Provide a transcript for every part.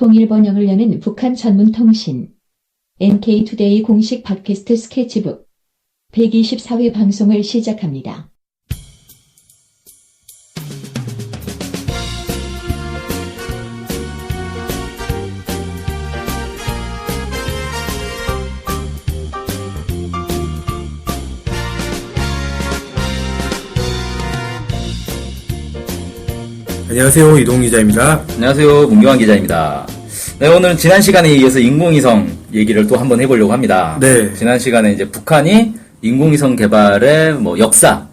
통일 번영을 여는 북한 전문 통신 NK투데이 공식 팟캐스트 스케치북 124회 방송을 시작합니다. 안녕하세요. 이동 기자입니다. 안녕하세요. 문경환 기자입니다. 네, 오늘 지난 시간에 이어서 인공위성 얘기를 또 한번 해보려고 합니다. 네. 지난 시간에 이제 북한이 인공위성 개발의 역사,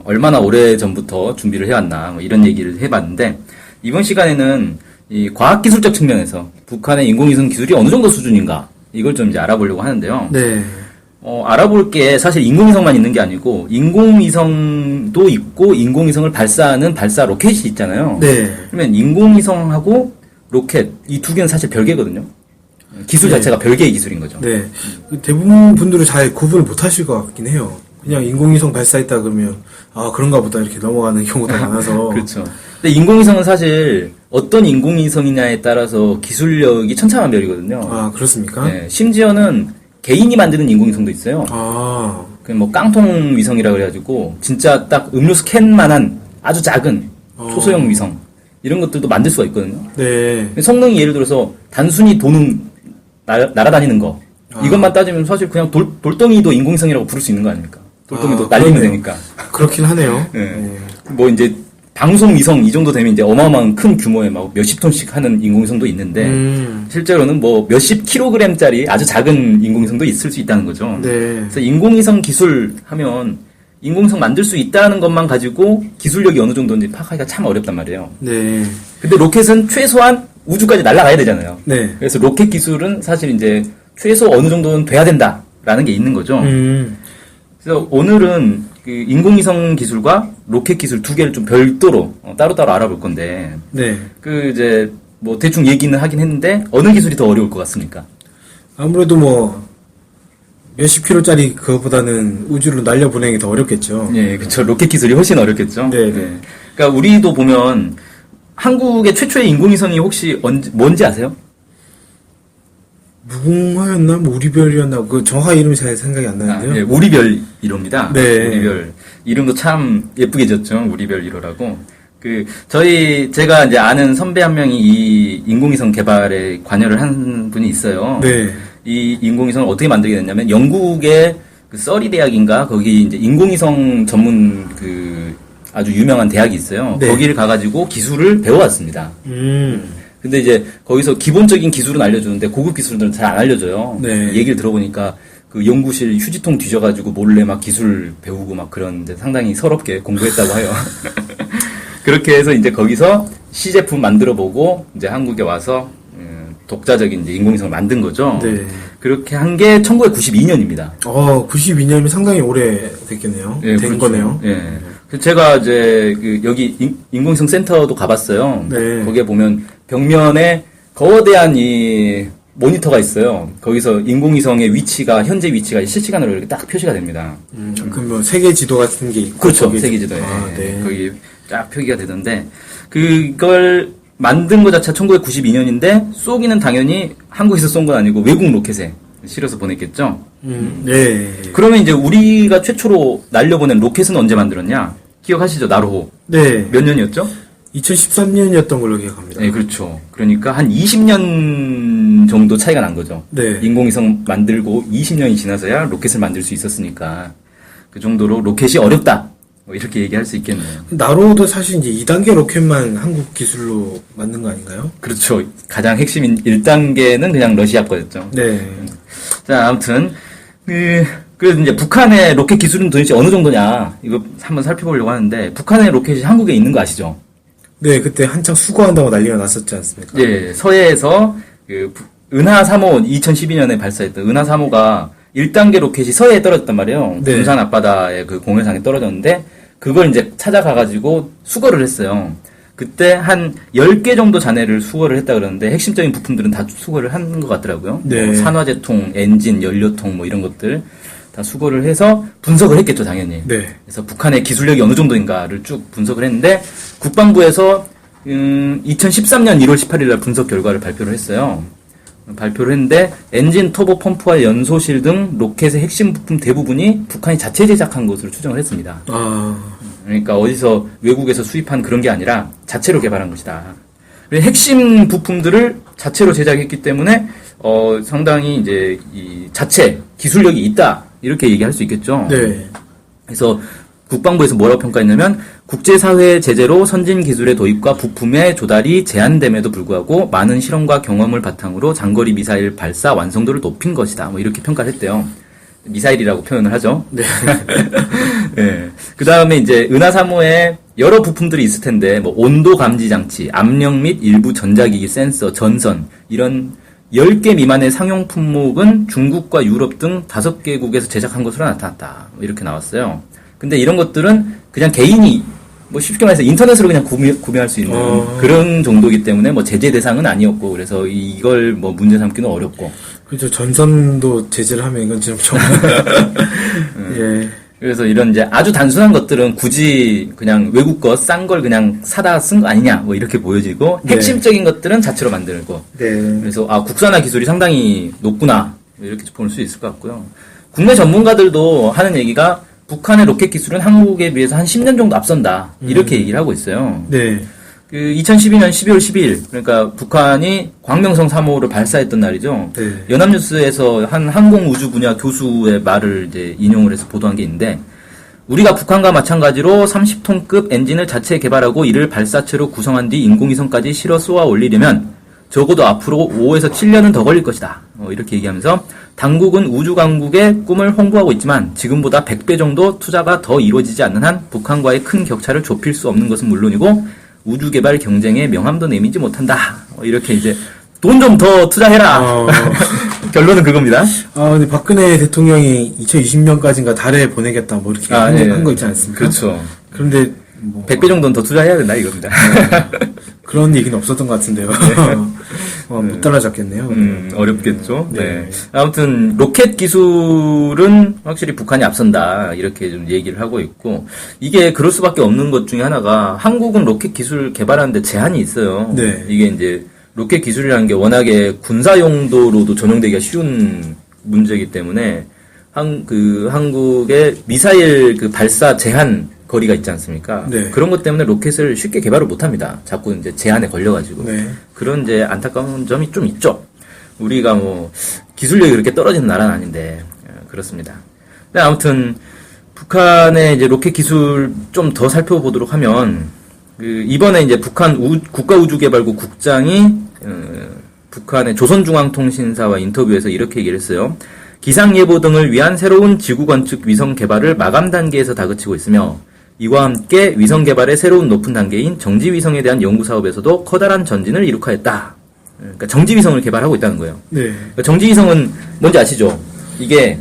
얼마나 오래 전부터 준비를 해왔나, 이런 얘기를 해봤는데, 이번 시간에는 이 과학기술적 측면에서 북한의 인공위성 기술이 어느 정도 수준인가, 이걸 좀 이제 알아보려고 하는데요. 네. 알아볼 게 사실 인공위성만 있는 게 아니고, 인공위성도 있고, 인공위성을 발사하는 발사 로켓이 있잖아요. 네. 그러면 인공위성하고 로켓, 이 두 개는 사실 별개거든요. 기술 네. 자체가 별개의 기술인 거죠. 네. 대부분 분들은 잘 구분을 못 하실 것 같긴 해요. 그냥 인공위성 발사했다 그러면, 아, 그런가 보다 이렇게 넘어가는 경우가 많아서. 그렇죠. 근데 인공위성은 사실 어떤 인공위성이냐에 따라서 기술력이 천차만별이거든요. 아, 그렇습니까? 네, 심지어는 개인이 만드는 인공위성도 있어요. 아. 그 깡통 위성이라 그래가지고 진짜 딱 음료수 캔만한 아주 작은 초소형 위성 이런 것들도 만들 수가 있거든요. 네. 성능이 예를 들어서 단순히 도는 날아다니는 거 이것만 따지면 사실 그냥 돌덩이도 인공위성이라고 부를 수 있는 거 아닙니까? 돌덩이도 날리면 그러네요. 되니까. 그렇긴 하네요. 네. 이제 방송 위성 이 정도 되면 이제 어마어마한 큰 규모의 몇십 톤씩 하는 인공위성도 있는데 실제로는 몇십 킬로그램짜리 아주 작은 인공위성도 있을 수 있다는 거죠. 네. 그래서 인공위성 기술 하면 인공위성 만들 수 있다는 것만 가지고 기술력이 어느 정도인지 파악하기가 참 어렵단 말이에요. 네. 근데 로켓은 최소한 우주까지 날아가야 되잖아요. 네. 그래서 로켓 기술은 사실 이제 최소 어느 정도는 돼야 된다라는 게 있는 거죠. 그래서 오늘은 그 인공위성 기술과 로켓 기술 두 개를 좀 별도로 따로따로 알아볼 건데. 네. 대충 얘기는 하긴 했는데 어느 기술이 더 어려울 것 같습니까? 아무래도 몇십 킬로짜리 그거보다는 우주로 날려보내는 게 더 어렵겠죠. 예, 그렇죠. 로켓 기술이 훨씬 어렵겠죠. 네. 네. 그러니까 우리도 보면 한국의 최초의 인공위성이 혹시 뭔지 아세요? 무궁화였나? 우리별이었나? 그 정확한 이름이 잘 생각이 안 나는데요. 네, 우리별 1호입니다. 네. 우리별. 이름도 참 예쁘게 졌죠. 우리별 1호라고. 제가 이제 아는 선배 한 명이 이 인공위성 개발에 관여를 한 분이 있어요. 네. 이 인공위성을 어떻게 만들게 됐냐면, 영국의 서리 대학인가? 거기 이제 인공위성 전문 아주 유명한 대학이 있어요. 네. 거기를 가가지고 기술을 배워왔습니다. 근데 이제 거기서 기본적인 기술은 알려주는데 고급 기술들은 잘 안 알려줘요. 네. 얘기를 들어보니까 그 연구실 휴지통 뒤져가지고 몰래 막 기술 배우고 막 그러는데 상당히 서럽게 공부했다고 해요. 그렇게 해서 이제 거기서 시제품 만들어보고 이제 한국에 와서 독자적인 이제 인공위성을 만든 거죠. 네. 그렇게 한 게 1992년입니다. 92년이면 상당히 오래 됐겠네요. 된 그렇죠. 거네요. 예. 제가 이제 여기 인공위성 센터도 가봤어요. 네. 거기에 보면 벽면에 거대한 이 모니터가 있어요. 거기서 인공위성의 위치가 현재 위치가 실시간으로 이렇게 딱 표시가 됩니다. 그럼 세계 지도 같은 게 있고. 그렇죠. 세계 지도에 네. 거기 딱 표기가 되던데 그걸 만든 거 자체가 1992년인데 쏘기는 당연히 한국에서 쏜 건 아니고 외국 로켓에 실어서 보냈겠죠. 네. 그러면 이제 우리가 최초로 날려보낸 로켓은 언제 만들었냐? 기억하시죠? 나로호. 네. 몇 년이었죠? 2013년이었던 걸로 기억합니다. 네, 그렇죠. 그러니까 한 20년 정도 차이가 난 거죠. 네. 인공위성 만들고 20년이 지나서야 로켓을 만들 수 있었으니까 그 정도로 로켓이 어렵다. 이렇게 얘기할 수 있겠네요. 나로도 사실 이제 2단계 로켓만 한국 기술로 만든 거 아닌가요? 그렇죠. 가장 핵심인 1단계는 그냥 러시아 거였죠. 네. 자, 아무튼 그래서 이제 북한의 로켓 기술은 도대체 어느 정도냐 이거 한번 살펴보려고 하는데 북한의 로켓이 한국에 있는 거 아시죠? 네, 그때 한창 수거한다고 난리가 났었지 않습니까? 예, 서해에서 은하 3호 2012년에 발사했던 은하 3호가 1단계 로켓이 서해에 떨어졌단 말이에요. 네. 군산 앞바다의 그 공해상에 떨어졌는데 그걸 이제 찾아가가지고 수거를 했어요. 그때 한 10개 정도 잔해를 수거를 했다 그러는데 핵심적인 부품들은 다 수거를 한 것 같더라고요. 네. 산화제통, 엔진, 연료통 이런 것들 다 수거를 해서 분석을 했겠죠, 당연히. 네. 그래서 북한의 기술력이 어느 정도인가를 쭉 분석을 했는데 국방부에서 2013년 1월 18일 날 분석 결과를 발표를 했어요. 발표를 했는데 엔진 터보 펌프와 연소실 등 로켓의 핵심 부품 대부분이 북한이 자체 제작한 것으로 추정을 했습니다. 그러니까 어디서 외국에서 수입한 그런 게 아니라 자체로 개발한 것이다. 핵심 부품들을 자체로 제작했기 때문에 상당히 이제 이 자체 기술력이 있다 이렇게 얘기할 수 있겠죠. 네. 그래서 국방부에서 뭐라고 평가했냐면 국제사회 제재로 선진 기술의 도입과 부품의 조달이 제한됨에도 불구하고 많은 실험과 경험을 바탕으로 장거리 미사일 발사 완성도를 높인 것이다. 뭐 이렇게 평가를 했대요. 미사일이라고 표현을 하죠. 네. 네. 그 다음에 이제 은하사무에 여러 부품들이 있을 텐데 뭐 온도 감지 장치, 압력 및 일부 전자기기 센서, 전선 이런 10개 미만의 상용 품목은 중국과 유럽 등 5개국에서 제작한 것으로 나타났다. 뭐 이렇게 나왔어요. 근데 이런 것들은 그냥 개인이 뭐 쉽게 말해서 인터넷으로 그냥 구매할 수 있는 그런 정도이기 때문에 뭐 제재 대상은 아니었고 그래서 이걸 뭐 문제 삼기는 어렵고. 그렇죠. 전선도 제재를 하면 이건 좀 예. 그래서 이런 이제 아주 단순한 것들은 굳이 그냥 외국 거 싼 걸 그냥 사다 쓴 거 아니냐 뭐 이렇게 보여지고 핵심적인 것들은 자체로 만들고. 네. 그래서 국산화 기술이 상당히 높구나 이렇게 볼 수 있을 것 같고요. 국내 전문가들도 하는 얘기가 북한의 로켓 기술은 한국에 비해서 한 10년 정도 앞선다. 이렇게 얘기를 하고 있어요. 네. 2012년 12월 12일, 그러니까 북한이 광명성 3호를 발사했던 날이죠. 네. 연합뉴스에서 한 항공우주 분야 교수의 말을 이제 인용을 해서 보도한 게 있는데, 우리가 북한과 마찬가지로 30톤급 엔진을 자체 개발하고 이를 발사체로 구성한 뒤 인공위성까지 실어 쏘아 올리려면 적어도 앞으로 5에서 7년은 더 걸릴 것이다. 이렇게 얘기하면서 당국은 우주 강국의 꿈을 홍보하고 있지만 지금보다 100배 정도 투자가 더 이루어지지 않는 한 북한과의 큰 격차를 좁힐 수 없는 것은 물론이고 우주 개발 경쟁에 명함도 내밀지 못한다. 이렇게 이제 돈 좀 더 투자해라. 결론은 그겁니다. 근데 박근혜 대통령이 2020년까지인가 달에 보내겠다 뭐 이렇게 한 거 있지 않습니까? 그렇죠. 그런데 100배 정도는 더 투자해야 된다 이겁니다. 그런 얘기는 없었던 것 같은데요. 못 따라잡겠네요. 어렵겠죠. 네. 네. 아무튼 로켓 기술은 확실히 북한이 앞선다 이렇게 좀 얘기를 하고 있고 이게 그럴 수밖에 없는 것 중에 하나가 한국은 로켓 기술 개발하는데 제한이 있어요. 네. 이게 이제 로켓 기술이라는 게 워낙에 군사 용도로도 전용되기가 쉬운 문제이기 때문에 한국의 미사일 그 발사 제한 거리가 있지 않습니까? 네. 그런 것 때문에 로켓을 쉽게 개발을 못 합니다. 자꾸 이제 제한에 걸려가지고. 네. 그런 이제 안타까운 점이 좀 있죠. 우리가 뭐, 기술력이 그렇게 떨어지는 나라는 아닌데, 그렇습니다. 근데 아무튼, 북한의 이제 로켓 기술 좀 더 살펴보도록 하면, 이번에 이제 북한 국가우주개발국 국장이, 북한의 조선중앙통신사와 인터뷰에서 이렇게 얘기를 했어요. 기상예보 등을 위한 새로운 지구건축 위성 개발을 마감 단계에서 다그치고 있으며 이와 함께 위성 개발의 새로운 높은 단계인 정지위성에 대한 연구사업에서도 커다란 전진을 이룩하였다. 그러니까 정지위성을 개발하고 있다는 거예요. 네. 그러니까 정지위성은 뭔지 아시죠? 이게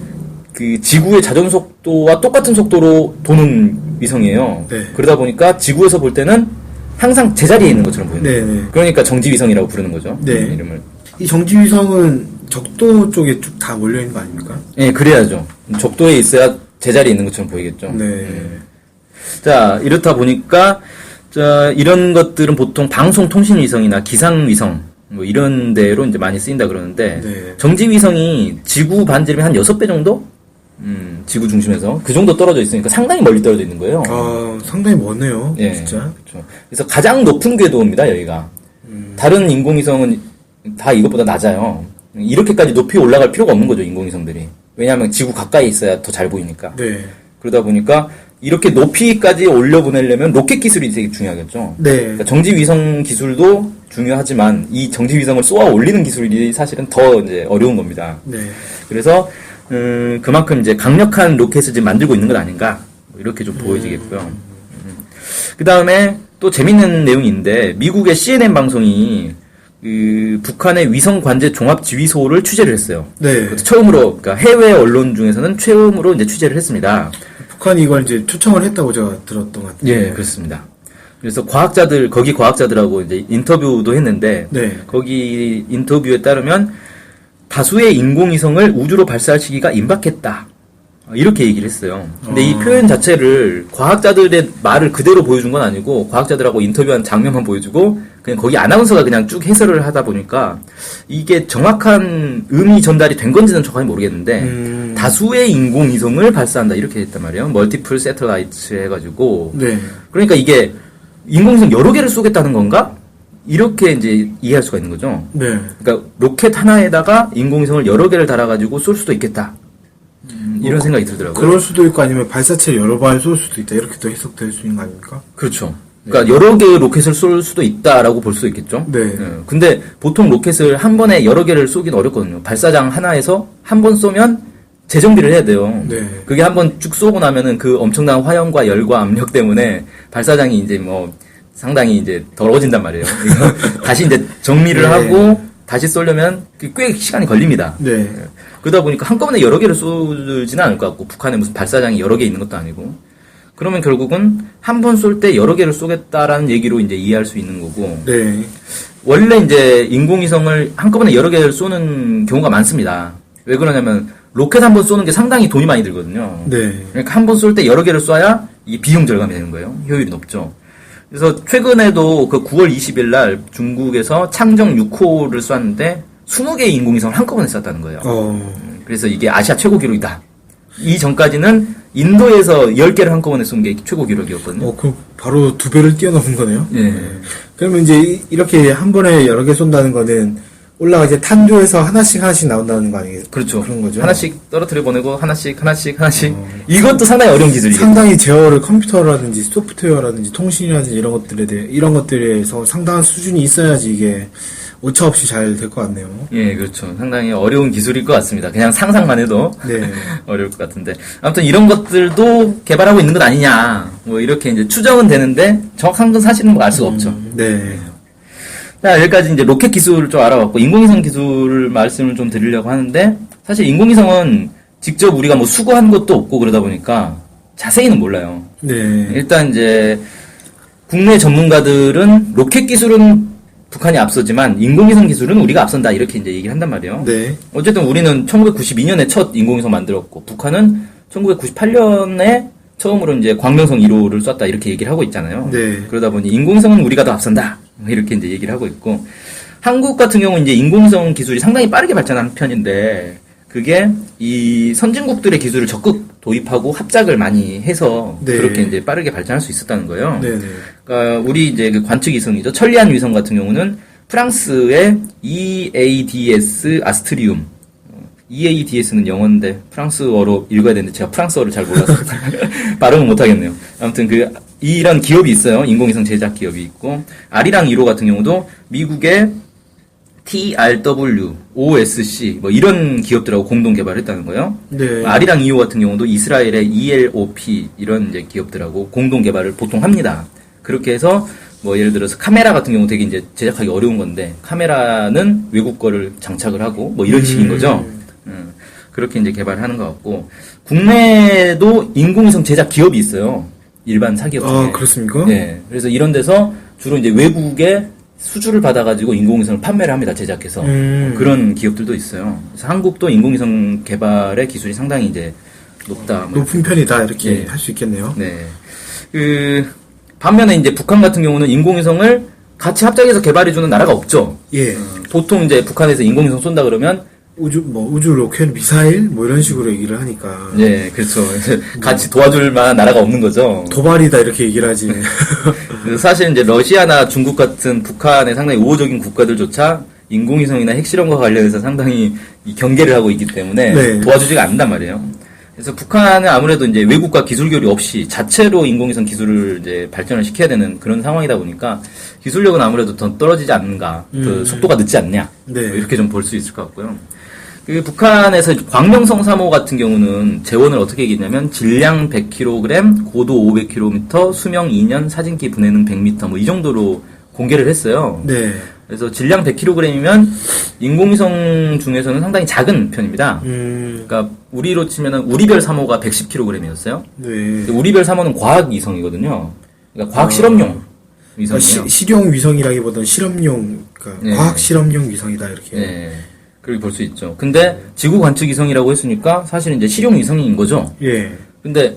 그 지구의 자전 속도와 똑같은 속도로 도는 위성이에요. 네. 그러다 보니까 지구에서 볼 때는 항상 제자리에 있는 것처럼 보이는 거예요. 네. 그러니까 정지위성이라고 부르는 거죠. 네. 이름을. 이 정지위성은 적도 쪽에 쭉 다 몰려있는 거 아닙니까? 네, 그래야죠. 적도에 있어야 제자리에 있는 것처럼 보이겠죠. 네. 자, 이렇다 보니까, 이런 것들은 보통 방송통신위성이나 기상위성, 뭐 이런 데로 이제 많이 쓰인다 그러는데, 네. 정지위성이 지구 반지름이 한 6배 정도? 지구 중심에서. 그 정도 떨어져 있으니까 상당히 멀리 떨어져 있는 거예요. 상당히 머네요. 예, 진짜. 그렇죠. 그래서 가장 높은 궤도입니다, 여기가. 다른 인공위성은 다 이것보다 낮아요. 이렇게까지 높이 올라갈 필요가 없는 거죠, 인공위성들이. 왜냐하면 지구 가까이 있어야 더 잘 보이니까. 네. 그러다 보니까 이렇게 높이까지 올려보내려면 로켓 기술이 되게 중요하겠죠. 네. 그러니까 정지위성 기술도 중요하지만 이 정지위성을 쏘아 올리는 기술이 사실은 더 이제 어려운 겁니다. 네. 그래서 그만큼 이제 강력한 로켓을 지금 만들고 있는 것 아닌가 뭐 이렇게 좀 보여지겠고요. 그 다음에 또 재밌는 내용이 있는데 미국의 CNN 방송이 북한의 위성 관제 종합 지휘소를 취재를 했어요. 네. 처음으로, 그러니까 해외 언론 중에서는 처음으로 이제 취재를 했습니다. 북한이 이걸 이제 초청을 했다고 제가 들었던 것 같아요. 예, 그렇습니다. 그래서 거기 과학자들하고 이제 인터뷰도 했는데, 네. 거기 인터뷰에 따르면 다수의 인공위성을 우주로 발사할 시기가 임박했다. 이렇게 얘기를 했어요. 근데 이 표현 자체를 과학자들의 말을 그대로 보여준 건 아니고 과학자들하고 인터뷰한 장면만 보여주고 그냥 거기 아나운서가 그냥 쭉 해설을 하다 보니까 이게 정확한 의미 전달이 된 건지는 정확히 모르겠는데 다수의 인공위성을 발사한다 이렇게 했단 말이에요. 멀티플 세틀라이트 해가지고 네. 그러니까 이게 인공위성 여러 개를 쏘겠다는 건가? 이렇게 이제 이해할 수가 있는 거죠. 네. 그러니까 로켓 하나에다가 인공위성을 여러 개를 달아가지고 쏠 수도 있겠다. 이런 생각이 들더라고요. 그럴 수도 있고 아니면 발사체를 여러 발 쏠 수도 있다. 이렇게 또 해석될 수 있는 거 아닙니까? 그렇죠. 그러니까 여러 개의 로켓을 쏠 수도 있다라고 볼 수 있겠죠. 네. 근데 보통 로켓을 한 번에 여러 개를 쏘긴 어렵거든요. 발사장 하나에서 한 번 쏘면 재정비를 해야 돼요. 네. 그게 한 번 쭉 쏘고 나면은 그 엄청난 화염과 열과 압력 때문에 발사장이 이제 뭐 상당히 이제 더러워진단 말이에요. 다시 이제 정리를 네. 하고 다시 쏘려면 꽤 시간이 걸립니다. 네. 그러다 보니까 한꺼번에 여러 개를 쏘지는 않을 것 같고 북한에 무슨 발사장이 여러 개 있는 것도 아니고 그러면 결국은 한 번 쏠 때 여러 개를 쏘겠다라는 얘기로 이제 이해할 수 있는 거고 네. 원래 이제 인공위성을 한꺼번에 여러 개를 쏘는 경우가 많습니다. 왜 그러냐면 로켓 한 번 쏘는 게 상당히 돈이 많이 들거든요. 네. 그러니까 한 번 쏠 때 여러 개를 쏴야 이게 비용 절감이 되는 거예요. 효율이 높죠. 그래서 최근에도 그 9월 20일 날 중국에서 창정 6호를 쐈는데 20개의 인공위성을 한꺼번에 쐈다는 거예요. 그래서 이게 아시아 최고 기록이다. 이 전까지는 인도에서 10개를 한꺼번에 쏜 게 최고 기록이었거든요. 그럼 바로 2배를 뛰어넘은 거네요? 예. 그러면 이제 이렇게 한 번에 여러 개 쏜다는 거는 올라가 이제 탄조에서 하나씩 나온다는 거 아니겠어요? 그렇죠. 그런 거죠. 하나씩 떨어뜨려 보내고 하나씩. 이것도 상당히 어려운 기술이겠죠. 상당히 제어를 컴퓨터라든지 소프트웨어라든지 통신이라든지 이런 것들에서 상당한 수준이 있어야지 이게 오차 없이 잘 될 것 같네요. 예, 그렇죠. 상당히 어려운 기술일 것 같습니다. 그냥 상상만 해도 네. 어려울 것 같은데. 아무튼 이런 것들도 개발하고 있는 것 아니냐. 뭐 이렇게 이제 추정은 되는데 정확한 건 사실은 뭐 알 수가 없죠. 네. 자, 여기까지 이제 로켓 기술을 좀 알아봤고 인공위성 기술 말씀을 좀 드리려고 하는데 사실 인공위성은 직접 우리가 뭐 수거한 것도 없고 그러다 보니까 자세히는 몰라요. 네. 일단 이제 국내 전문가들은 로켓 기술은 북한이 앞서지만 인공위성 기술은 우리가 앞선다 이렇게 이제 얘기를 한단 말이에요. 네. 어쨌든 우리는 1992년에 첫 인공위성 만들었고 북한은 1998년에 처음으로 이제 광명성 1호를 쐈다 이렇게 얘기를 하고 있잖아요. 네. 그러다 보니 인공위성은 우리가 더 앞선다 이렇게 이제 얘기를 하고 있고 한국 같은 경우는 이제 인공위성 기술이 상당히 빠르게 발전하는 편인데 그게 이 선진국들의 기술을 적극 도입하고 합작을 많이 해서 네. 그렇게 이제 빠르게 발전할 수 있었다는 거예요. 네. 그러니까 우리 이제 그 관측 위성이죠. 천리안 위성 같은 경우는 프랑스의 EADS 아스트리움. EADS는 영어인데 프랑스어로 읽어야 되는데 제가 프랑스어를 잘 몰라서 발음을 못 하겠네요. 아무튼 이런 기업이 있어요. 인공위성 제작 기업이 있고 아리랑 1호 같은 경우도 미국의 TRW, OSC 뭐 이런 기업들하고 공동 개발했다는 거예요. 네. 아리랑 2호 같은 경우도 이스라엘의 ELOP 이런 이제 기업들하고 공동 개발을 보통 합니다. 그렇게 해서 뭐 예를 들어서 카메라 같은 경우 되게 이제 제작하기 어려운 건데 카메라는 외국 거를 장착을 하고 뭐 이런 식인 거죠. 그렇게 이제 개발하는 것 같고 국내에도 인공위성 제작 기업이 있어요. 일반 사기업 중에. 그렇습니까? 네. 그래서 이런 데서 주로 이제 외국에 수주를 받아가지고 인공위성을 판매를 합니다. 제작해서. 그런 기업들도 있어요. 그래서 한국도 인공위성 개발의 기술이 상당히 이제 높다. 높은 편이다. 이렇게 예. 할 수 있겠네요. 네. 반면에 이제 북한 같은 경우는 인공위성을 같이 합작해서 개발해주는 나라가 없죠. 예. 보통 이제 북한에서 인공위성 쏜다 그러면 우주 로켓, 미사일, 뭐 이런 식으로 얘기를 하니까. 네, 그렇죠. 같이 도와줄 만한 나라가 없는 거죠. 도발이다, 이렇게 얘기를 하지. 그래서 사실 이제 러시아나 중국 같은 북한의 상당히 우호적인 국가들조차 인공위성이나 핵실험과 관련해서 상당히 이 경계를 하고 있기 때문에 네. 도와주지가 않는단 말이에요. 그래서 북한은 아무래도 이제 외국과 기술 교류 없이 자체로 인공위성 기술을 이제 발전을 시켜야 되는 그런 상황이다 보니까 기술력은 아무래도 더 떨어지지 않는가, 그 속도가 늦지 않냐, 네. 뭐 이렇게 좀 볼 수 있을 것 같고요. 북한에서 광명성 3호 같은 경우는 재원을 어떻게 얘기했냐면 질량 100kg, 고도 500km, 수명 2년, 사진기 분해능 100m 뭐 이 정도로 공개를 했어요. 네. 그래서 질량 100kg이면 인공위성 중에서는 상당히 작은 편입니다. 그러니까 우리로 치면은 우리별 3호가 110kg이었어요. 네. 우리별 3호는 과학 위성이거든요. 그러니까 과학 실험용 위성이에요. 실용 위성이라기보다는 실험용, 그러니까 네. 과학 실험용 위성이다, 이렇게. 네. 그렇게 볼 수 있죠. 근데 지구 관측 위성이라고 했으니까 사실은 이제 실용 위성인 거죠. 예. 근데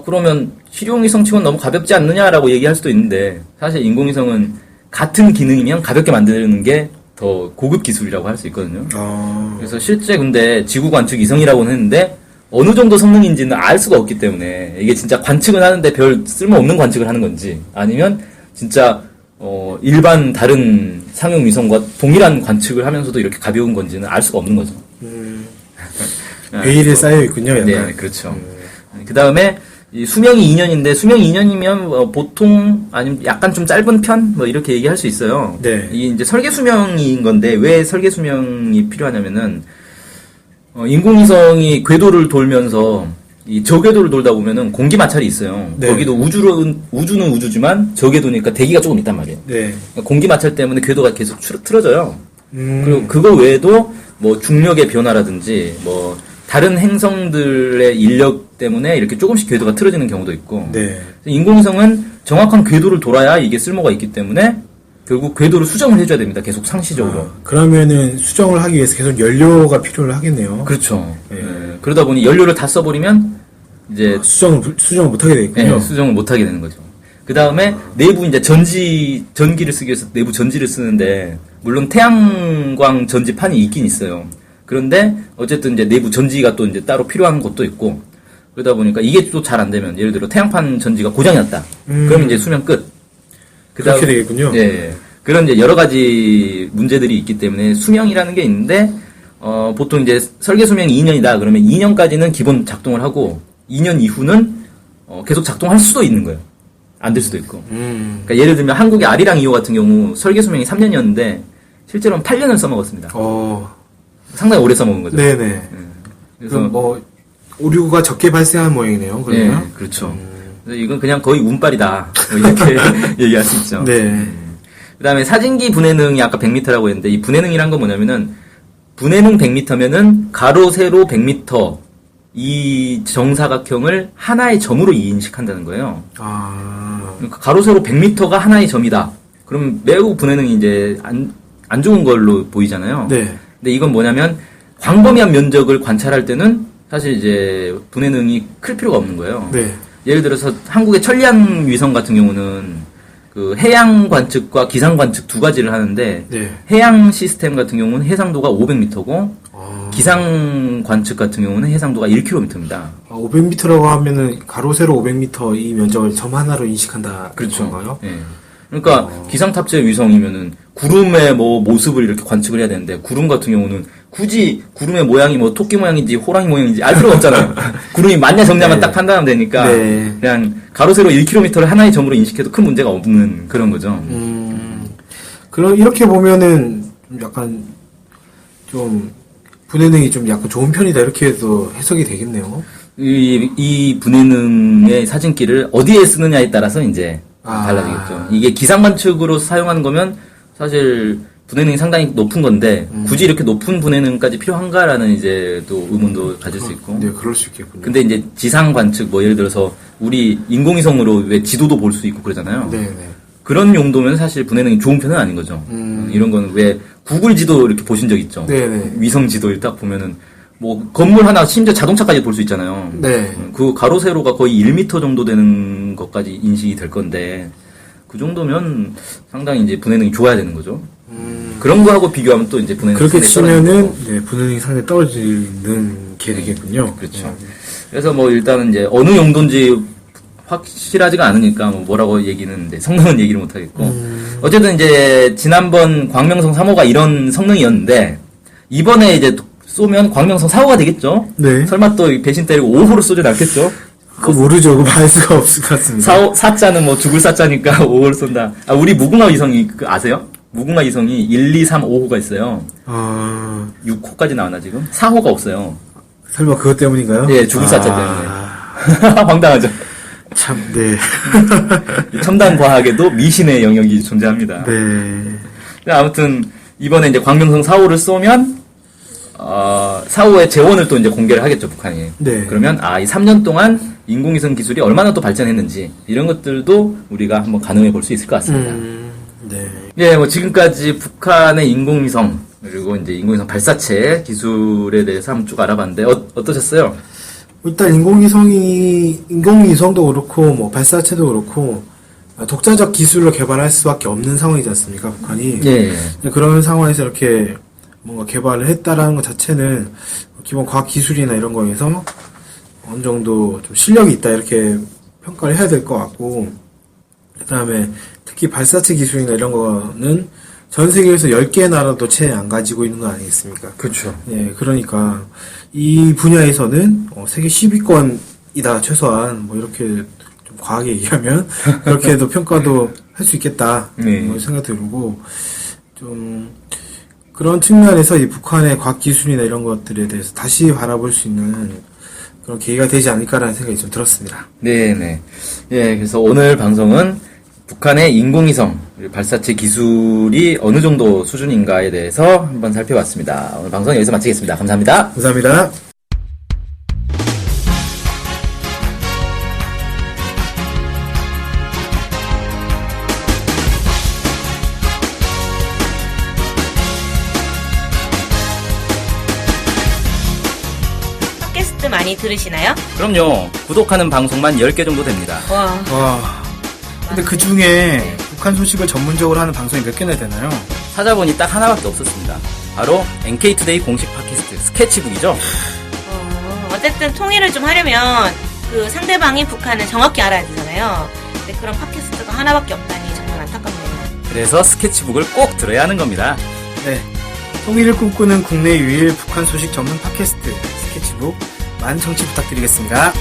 그러면 실용 위성 치고는 너무 가볍지 않느냐라고 얘기할 수도 있는데 사실 인공위성은 같은 기능이면 가볍게 만드는 게 더 고급 기술이라고 할 수 있거든요. 그래서 실제 근데 지구 관측 위성이라고는 했는데 어느 정도 성능인지는 알 수가 없기 때문에 이게 진짜 관측은 하는데 별 쓸모없는 관측을 하는 건지 아니면 진짜 일반 다른 상용 위성과 동일한 관측을 하면서도 이렇게 가벼운 건지는 알 수가 없는 거죠. 베일에 쌓여 있군요, 약간. 네, 그렇죠. 그 다음에 수명이 2년인데 수명이 2년이면 보통 아니면 약간 좀 짧은 편 뭐 이렇게 얘기할 수 있어요. 네. 이게 이제 설계 수명인 건데 왜 설계 수명이 필요하냐면은 인공위성이 궤도를 돌면서 이 저궤도를 돌다 보면은 공기 마찰이 있어요. 네. 거기도 우주는 우주지만 저궤도니까 대기가 조금 있단 말이에요. 네. 공기 마찰 때문에 궤도가 계속 틀어져요. 그리고 그거 외에도 뭐 중력의 변화라든지 뭐 다른 행성들의 인력 때문에 이렇게 조금씩 궤도가 틀어지는 경우도 있고. 네. 인공위성은 정확한 궤도를 돌아야 이게 쓸모가 있기 때문에 결국 궤도를 수정을 해줘야 됩니다. 계속 상시적으로. 그러면은 수정을 하기 위해서 계속 연료가 필요를 하겠네요. 그렇죠. 네. 예. 그러다 보니 연료를 다 써버리면 이제 수정을 못하게 되겠군요. 예, 수정을 못하게 되는 거죠. 그 다음에 내부 이제 전기를 쓰기 위해서 내부 전지를 쓰는데 물론 태양광 전지판이 있긴 있어요. 그런데 어쨌든 이제 내부 전지가 또 이제 따로 필요한 것도 있고 그러다 보니까 이게 또 잘 안 되면 예를 들어 태양판 전지가 고장이 났다. 그러면 이제 수명 끝. 그렇게 되겠군요. 예. 그런 이제 여러 가지 문제들이 있기 때문에 수명이라는 게 있는데 보통 이제 설계 수명이 2년이다. 그러면 2년까지는 기본 작동을 하고 2년 이후는 계속 작동할 수도 있는 거예요. 안 될 수도 있고. 그러니까 예를 들면 한국의 아리랑 2호 같은 경우 설계 수명이 3년이었는데 실제로는 8년을 써먹었습니다. 상당히 오래 써먹은 거죠. 네네. 그래서 그럼 뭐 오류가 적게 발생한 모양이네요. 그러면. 네, 그렇죠. 그래서 이건 그냥 거의 운빨이다. 뭐 이렇게 얘기할 수 있죠. 네. 그 다음에 사진기 분해능이 아까 100m라고 했는데 이 분해능이란 건 뭐냐면은 분해능 100m면은 가로 세로 100m 이 정사각형을 하나의 점으로 인식한다는 거예요. 그러니까 가로 세로 100m가 하나의 점이다. 그럼 매우 분해능이 이제 안 좋은 걸로 보이잖아요. 네. 근데 이건 뭐냐면 광범위한 면적을 관찰할 때는 사실 이제 분해능이 클 필요가 없는 거예요. 네. 예를 들어서 한국의 천리안 위성 같은 경우는 그 해양 관측과 기상 관측 두 가지를 하는데 네. 해양 시스템 같은 경우는 해상도가 500m고 기상 관측 같은 경우는 해상도가 1km입니다. 500m라고 하면은 가로 세로 500m 이 면적을 점 하나로 인식한다. 그렇죠. 건가요? 예. 그러니까 기상 탑재 위성이면은 구름의 뭐 모습을 이렇게 관측을 해야 되는데 구름 같은 경우는 굳이 구름의 모양이 뭐 토끼 모양인지 호랑이 모양인지 알 필요가 없잖아요. 구름이 맞냐 적냐만 딱 판단하면 되니까 그냥 가로 세로 1km를 하나의 점으로 인식해도 큰 문제가 없는 그런 거죠. 그럼 이렇게 보면은 약간 좀 분해능이 좀 약간 좋은 편이다 이렇게 해도 해석이 되겠네요. 이 분해능의 사진기를 어디에 쓰느냐에 따라서 이제 달라지겠죠. 이게 기상 관측으로 사용하는 거면 사실 분해능이 상당히 높은 건데 굳이 이렇게 높은 분해능까지 필요한가라는 이제 또 의문도 가질 수 있고. 네, 그럴 수 있겠군요. 근데 이제 지상 관측 뭐 예를 들어서 우리 인공위성으로 왜 지도도 볼 수 있고 그러잖아요. 네. 그런 용도면 사실 분해능이 좋은 편은 아닌 거죠. 이런 거는 왜 구글 지도 이렇게 보신 적 있죠? 네네. 위성 지도를 딱 보면은 뭐 건물 하나 심지어 자동차까지 볼 수 있잖아요. 네. 그 가로 세로가 거의 1m 정도 되는 것까지 인식이 될 건데 그 정도면 상당히 이제 분해능이 좋아야 되는 거죠. 그런 거하고 비교하면 또 이제 분해능이 그렇게 치면은 네, 분해능이 상당히 떨어지는 게 되겠군요. 그렇죠. 그래서 뭐 일단은 이제 어느 용도인지 확실하지가 않으니까 뭐라고 얘기는 이제 성능은 얘기를 못 하겠고 어쨌든 이제 지난번 광명성 3호가 이런 성능이었는데 이번에 이제 쏘면 광명성 4호가 되겠죠. 네. 설마 또 배신 때리고 5호로 쏘진 않겠죠. 그거 모르죠. 그거 알 수가 없을 것 같습니다. 4자는 뭐 죽을 4자니까 5호를 쏜다. 우리 무궁화 위성이 아세요? 무궁화 위성이 1, 2, 3, 5호가 있어요. 6호까지 나왔나 지금? 4호가 없어요. 설마 그것 때문인가요? 예, 죽을 4자 때문에. 황당하죠. 참, 네. 첨단 과학에도 미신의 영역이 존재합니다. 네. 아무튼 이번에 이제 광명성 4호를 쏘면 4호의 재원을 또 이제 공개를 하겠죠, 북한이. 네. 그러면 이 3년 동안 인공위성 기술이 얼마나 또 발전했는지 이런 것들도 우리가 한번 가늠해 볼 수 있을 것 같습니다. 네. 예, 뭐 지금까지 북한의 인공위성 그리고 이제 인공위성 발사체 기술에 대해서 한번 쭉 알아봤는데 어떠셨어요? 일단 인공위성도 그렇고 뭐 발사체도 그렇고 독자적 기술로 개발할 수밖에 없는 상황이지 않습니까, 북한이? 예. 그런 상황에서 이렇게 뭔가 개발을 했다라는 것 자체는 기본 과학 기술이나 이런 거에서 어느 정도 좀 실력이 있다 이렇게 평가를 해야 될 것 같고, 그다음에 특히 발사체 기술이나 이런 거는 전 세계에서 10개의 나라도 채 안 가지고 있는 거 아니겠습니까? 그렇죠. 예, 그러니까 이 분야에서는 세계 10위권이다 최소한 뭐 이렇게 좀 과하게 얘기하면 그렇게도 평가도 할 수 있겠다 뭐 생각 들고, 좀 그런 측면에서 이 북한의 과학 기술이나 이런 것들에 대해서 다시 바라볼 수 있는 그런 계기가 되지 않을까라는 생각이 좀 들었습니다. 네네. 예, 그래서 오늘 방송은 북한의 인공위성 발사체 기술이 어느 정도 수준인가에 대해서 한번 살펴봤습니다. 오늘 방송 여기서 마치겠습니다. 감사합니다. 감사합니다. 팟캐스트 많이 들으시나요? 그럼요. 구독하는 방송만 10개 정도 됩니다. 와, 근데 그 중에 북한 소식을 전문적으로 하는 방송이 몇 개나 되나요? 찾아보니 딱 하나밖에 없었습니다. 바로 NK투데이 공식 팟캐스트 스케치북이죠. 어쨌든 통일을 좀 하려면 그 상대방이 북한을 정확히 알아야 되잖아요. 근데 그런 팟캐스트가 하나밖에 없다니 정말 안타깝네요. 그래서 스케치북을 꼭 들어야 하는 겁니다. 네, 통일을 꿈꾸는 국내 유일 북한 소식 전문 팟캐스트 스케치북 많은 청취 부탁드리겠습니다.